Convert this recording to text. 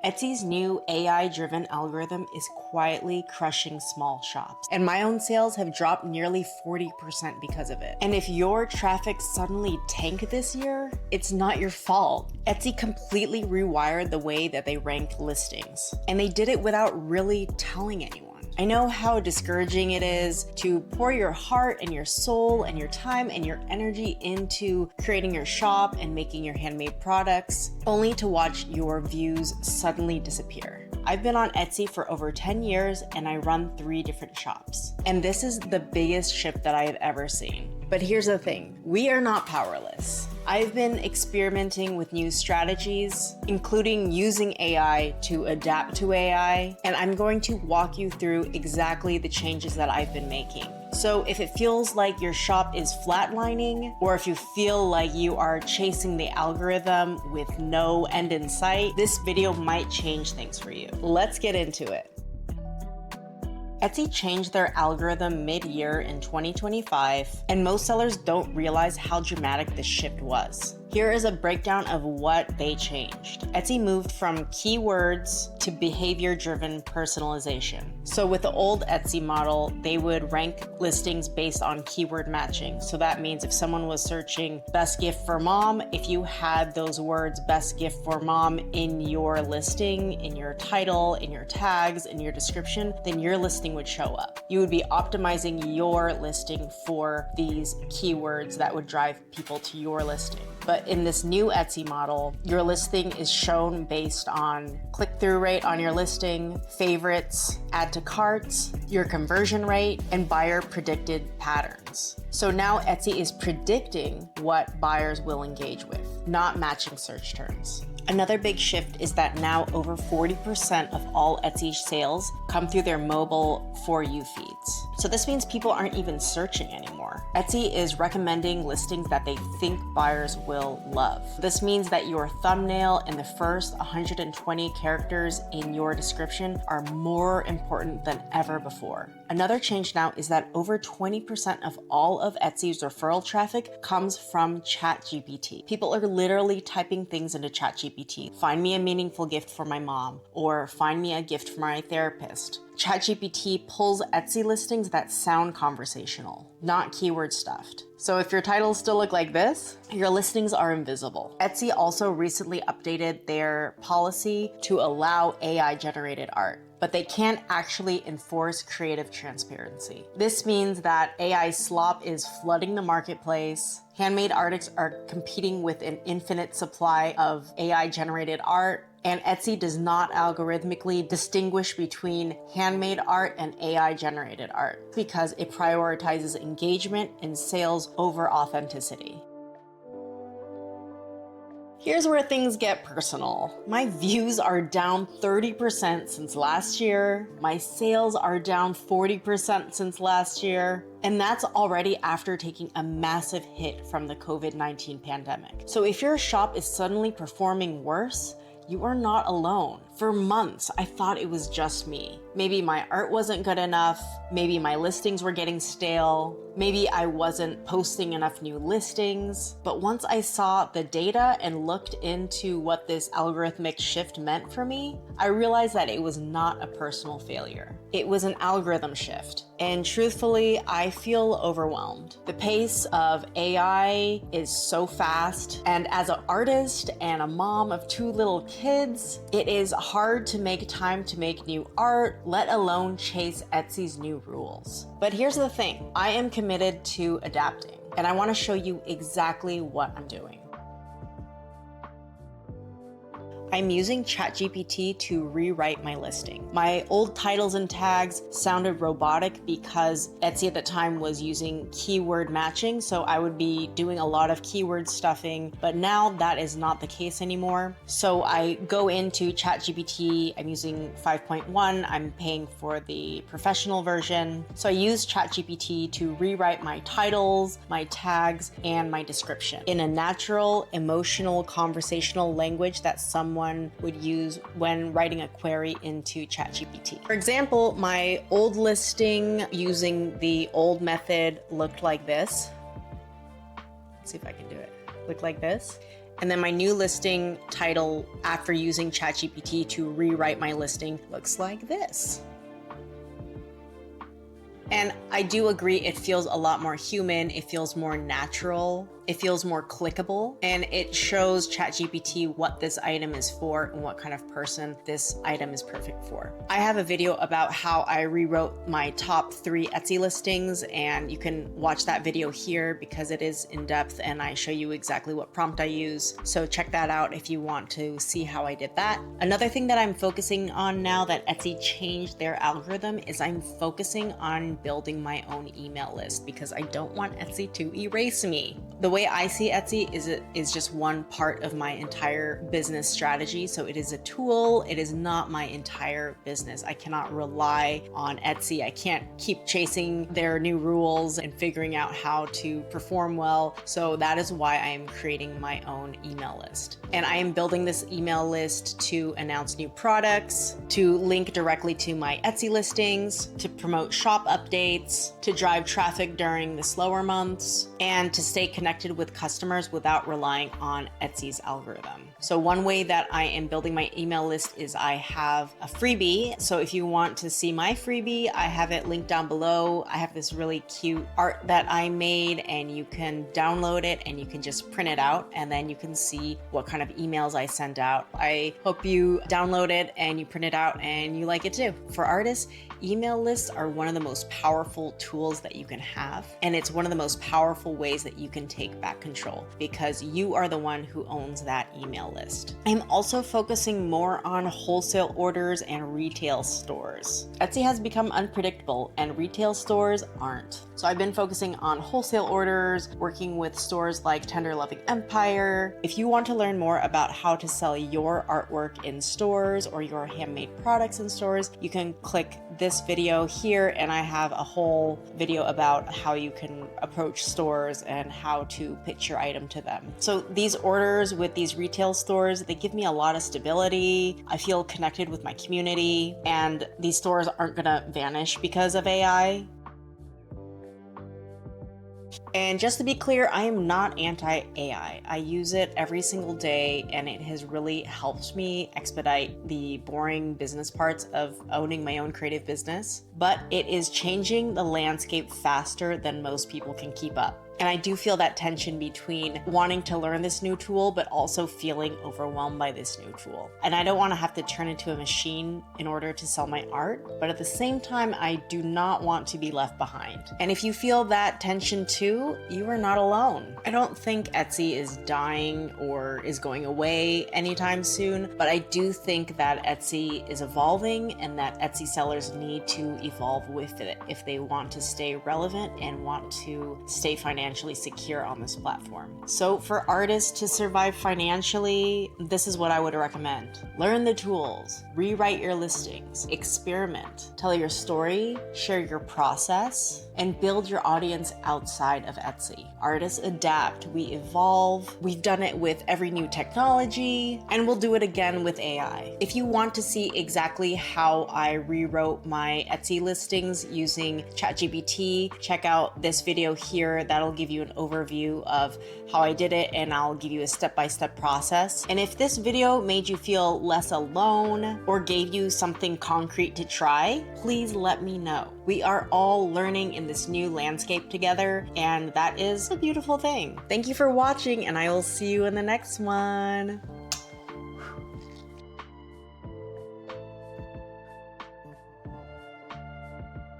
Etsy's new AI-driven algorithm is quietly crushing small shops, and my own sales have dropped nearly 40% because of it. And if your traffic suddenly tanked this year, it's not your fault. Etsy completely rewired the way that they rank listings, and they did it without really telling anyone. I know how discouraging it is to pour your heart and your soul and your time and your energy into creating your shop and making your handmade products, only to watch your views suddenly disappear. I've been on Etsy for over 10 years and I run 3 different shops. And this is the biggest shift that I have ever seen. But here's the thing, we are not powerless. I've been experimenting with new strategies, including using AI to adapt to AI, and I'm going to walk you through exactly the changes that I've been making. So if it feels like your shop is flatlining, or if you feel like you are chasing the algorithm with no end in sight, this video might change things for you. Let's get into it. Etsy changed their algorithm mid-year in 2025, and most sellers don't realize how dramatic this shift was. Here is a breakdown of what they changed. Etsy moved from keywords to behavior-driven personalization. So with the old Etsy model, they would rank listings based on keyword matching. So that means if someone was searching best gift for mom, if you had those words best gift for mom in your listing, in your title, in your tags, in your description, then your listing would show up. You would be optimizing your listing for these keywords that would drive people to your listing. But in this new Etsy model, your listing is shown based on click-through rate on your listing, favorites, add to carts, your conversion rate, and buyer predicted patterns. So now Etsy is predicting what buyers will engage with, not matching search terms. Another big shift is that now over 40% of all Etsy sales come through their mobile For You feeds. So this means people aren't even searching anymore. Etsy is recommending listings that they think buyers will love. This means that your thumbnail and the first 120 characters in your description are more important than ever before. Another change now is that over 20% of all of Etsy's referral traffic comes from ChatGPT. People are literally typing things into ChatGPT. Find me a meaningful gift for my mom, or find me a gift for my therapist. ChatGPT pulls Etsy listings that sound conversational, not keyword stuffed. So if your titles still look like this, your listings are invisible. Etsy also recently updated their policy to allow AI-generated art, but they can't actually enforce creative transparency. This means that AI slop is flooding the marketplace. Handmade artists are competing with an infinite supply of AI-generated art, and Etsy does not algorithmically distinguish between handmade art and AI-generated art because it prioritizes engagement and sales over authenticity. Here's where things get personal. My views are down 30% since last year. My sales are down 40% since last year. And that's already after taking a massive hit from the COVID-19 pandemic. So if your shop is suddenly performing worse, you are not alone. For months, I thought it was just me. Maybe my art wasn't good enough. Maybe my listings were getting stale. Maybe I wasn't posting enough new listings. But once I saw the data and looked into what this algorithmic shift meant for me, I realized that it was not a personal failure. It was an algorithm shift. And truthfully, I feel overwhelmed. The pace of AI is so fast. And as an artist and a mom of 2 little kids, it is hard to make time to make new art, let alone chase Etsy's new rules. But here's the thing, I am committed to adapting, and I want to show you exactly what I'm doing. I'm using ChatGPT to rewrite my listing. My old titles and tags sounded robotic because Etsy at the time was using keyword matching, so I would be doing a lot of keyword stuffing, but now that is not the case anymore. So I go into ChatGPT, I'm using 5.1, I'm paying for the professional version. So I use ChatGPT to rewrite my titles, my tags, and my description in a natural, emotional, conversational language that someone would use when writing a query into ChatGPT. For example, my old listing using the old method looked like this. Let's see if I can do it. Looked like this. And then my new listing title after using ChatGPT to rewrite my listing looks like this. And I do agree, it feels a lot more human, it feels more natural, it feels more clickable, and it shows ChatGPT what this item is for and what kind of person this item is perfect for. I have a video about how I rewrote my top 3 Etsy listings, and you can watch that video here because it is in depth and I show you exactly what prompt I use. So check that out if you want to see how I did that. Another thing that I'm focusing on now that Etsy changed their algorithm is I'm focusing on building my own email list because I don't want Etsy to erase me. The way I see Etsy is just one part of my entire business strategy. So it is a tool. It is not my entire business. I cannot rely on Etsy. I can't keep chasing their new rules and figuring out how to perform well. So that is why I am creating my own email list. And I am building this email list to announce new products, to link directly to my Etsy listings, to promote shop updates, to drive traffic during the slower months, and to stay connected with customers without relying on Etsy's algorithm. So one way that I am building my email list is I have a freebie. So if you want to see my freebie, I have it linked down below. I have this really cute art that I made and you can download it and you can just print it out and then you can see what kind of emails I send out. I hope you download it and you print it out and you like it too. For artists, email lists are one of the most powerful tools that you can have, and it's one of the most powerful ways that you can take back control because you are the one who owns that email list. I'm also focusing more on wholesale orders and retail stores. Etsy has become unpredictable and retail stores aren't. So I've been focusing on wholesale orders, working with stores like Tender Loving Empire. If you want to learn more about how to sell your artwork in stores or your handmade products in stores, you can click this video here and I have a whole video about how you can approach stores and how to pitch your item to them. So these orders with these retail stores, they give me a lot of stability. I feel connected with my community and these stores aren't gonna vanish because of AI. And just to be clear, I am not anti-AI. I use it every single day and it has really helped me expedite the boring business parts of owning my own creative business. But it is changing the landscape faster than most people can keep up. And I do feel that tension between wanting to learn this new tool, but also feeling overwhelmed by this new tool. And I don't want to have to turn into a machine in order to sell my art, but at the same time, I do not want to be left behind. And if you feel that tension too, you are not alone. I don't think Etsy is dying or is going away anytime soon, but I do think that Etsy is evolving and that Etsy sellers need to evolve with it if they want to stay relevant and want to stay financially secure on this platform. So for artists to survive financially, this is what I would recommend. Learn the tools, rewrite your listings, experiment, tell your story, share your process, and build your audience outside of Etsy. Artists adapt, we evolve. We've done it with every new technology, and we'll do it again with AI. If you want to see exactly how I rewrote my Etsy listings using ChatGPT, check out this video here. That'll give you an overview of how I did it, and I'll give you a step-by-step process. And if this video made you feel less alone or gave you something concrete to try, please let me know. We are all learning in this new landscape together, and that is a beautiful thing. Thank you for watching, and I will see you in the next one.